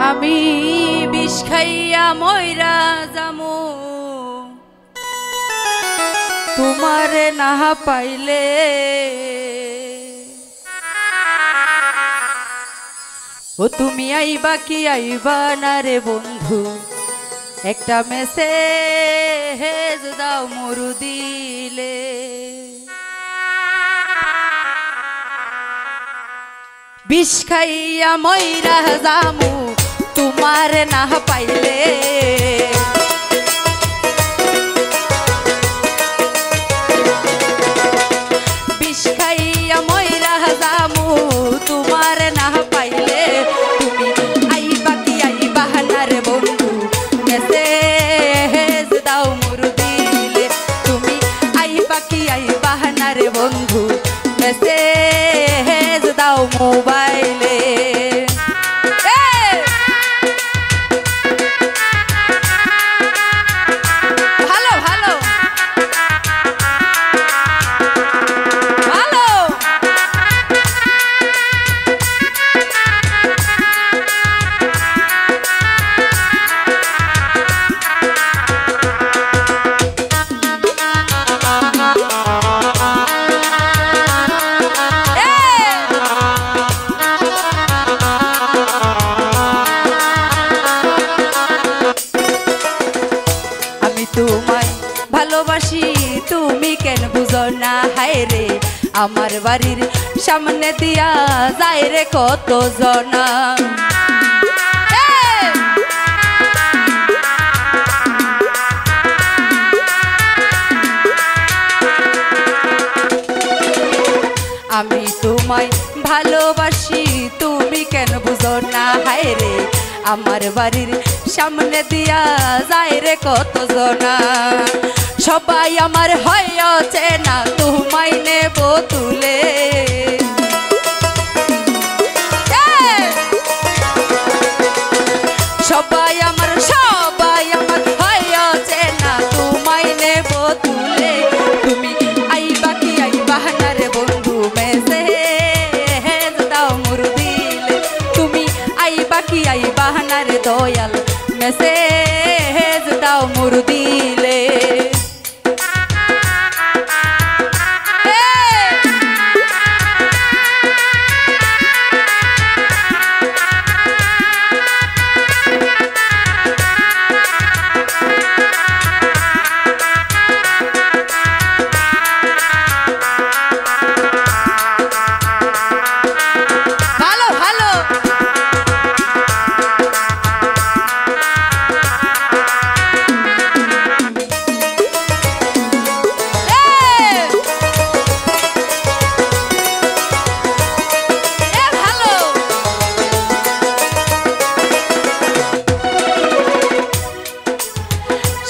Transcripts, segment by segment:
আমি বিষ খাইয়া মইরা যামু তোমারে না পাইলে, ও তুমি আইবা কি আইবা না রে বন্ধু, একটা মেসেজ দাও মরু দিলে। বিষ খাইয়া মইরা যামু তোমার না পাইলে, বিষ খাইয়া মইরা যামু তোমার না পাইলে, তুমি আইবা কি আইবা না রে বন্ধু, মেসেজ দাও মরু দিলে। তুমি আইবা কি আইবা না রে বন্ধু, মেসেজ দাও মোবাইলে। ভালো ভালো ভালো তোমায় ভালোবাসি তুমি কেন বুঝো না, হায় রে আমার বাড়ির সামনে দিয়া যায় রে কত জনা। আমি তোমায় ভালোবাসি তুমি কেন বুঝো না, হায় রে আমার বাড়ির সামনে দিয়া যায় রে কত জনা। সবাই আমার হয়েছে না তোমায় নেব তুলে, সবাই আমার হয়েছে না তোমায় নেব তুলে। তুমি আইবা কি আইবা না রে বন্ধু, মেসেজ দাও মরু দিলে। তুমি আইবা কি আইবা না রে দয়াল, মেসেজ দাও মরু দিলে।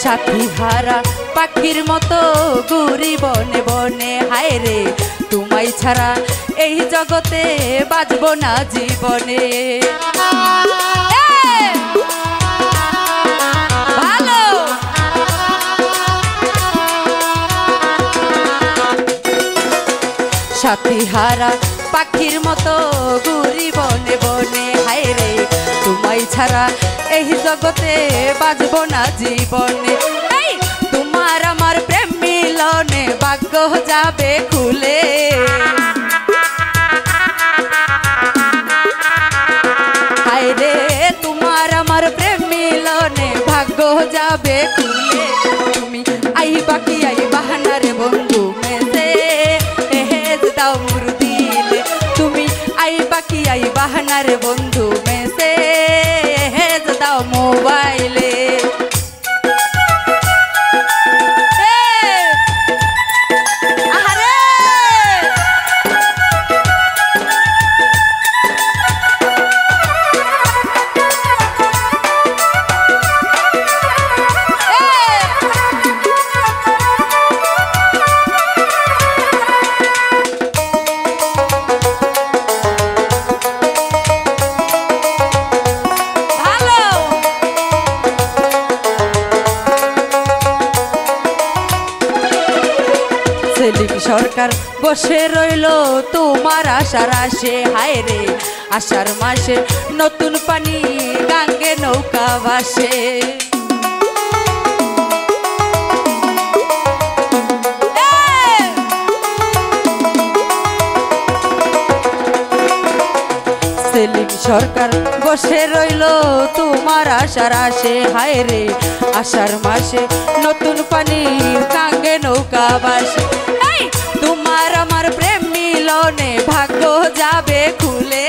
সাথী হারা পাখির মতো ঘুরি বনে বনে, হায় রে তোমায় ছাড়া এই জগতে বাঁচব না জীবনে। ভালো সাথী হারা পাখির মতো ঘুরি বনে বনে, হায় রে তোমায় ছাড়া এই জগতে বাঁচব না জীবনে। তোমার আমার প্রেম মিলনে ভাগ্য যাবে খুলে, হায় রে তোমার আমার প্রেম মিলনে ভাগ্য যাবে খুলে। তুমি আইবা কি আইবা না রে বন্ধু, মেসেজ দাও মরু দিলে। তুমি আইবা কি আইবা না রে বন্ধু, মেসেজ দাও মোবাইলে। সেলিম সরকার বসে রইল তোমার আশার আশে, হায় রে আষাঢ় মাসে নতুন পানি গাঙ্গে নৌকা ভাসে। সেলিম সরকার বসে রইল তোমার আশার আসে, হায় রে আষাঢ় মাসে নতুন পানি গাঙ্গে নৌকা ভাসে। তোমার আমার প্রেম মিলনে ভাগ্য যাবে খুলে,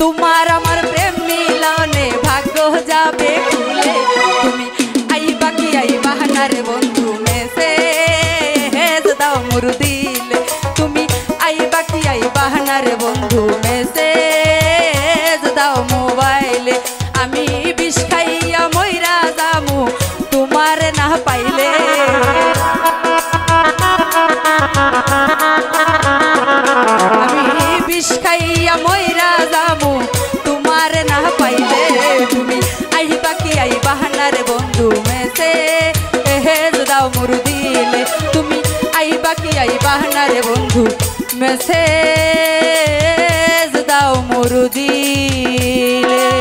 তোমার আমার প্রেম মিলনে ভাগ্য যাবে খুলে। তুমি আইবা কি আইবা না রে বন্ধু মেসেজ দাও মোর দিলে, তুমি আইবা কি আইবা না রে বন্ধু মেসেজ দাও মোবাইলে। আমি বিষ খাইয়া মইরা যামু তোমার না পাইলে, আমি বিষ খাইয়া মইরা যামু তোমার না পাইলে। তুমি আইবা কি আইবা না রে বন্ধু মেসেজ দাও মোর দিলে, তুমি আইবা কি আইবা না রে বন্ধু মেসেজ দাও মোর দিলে।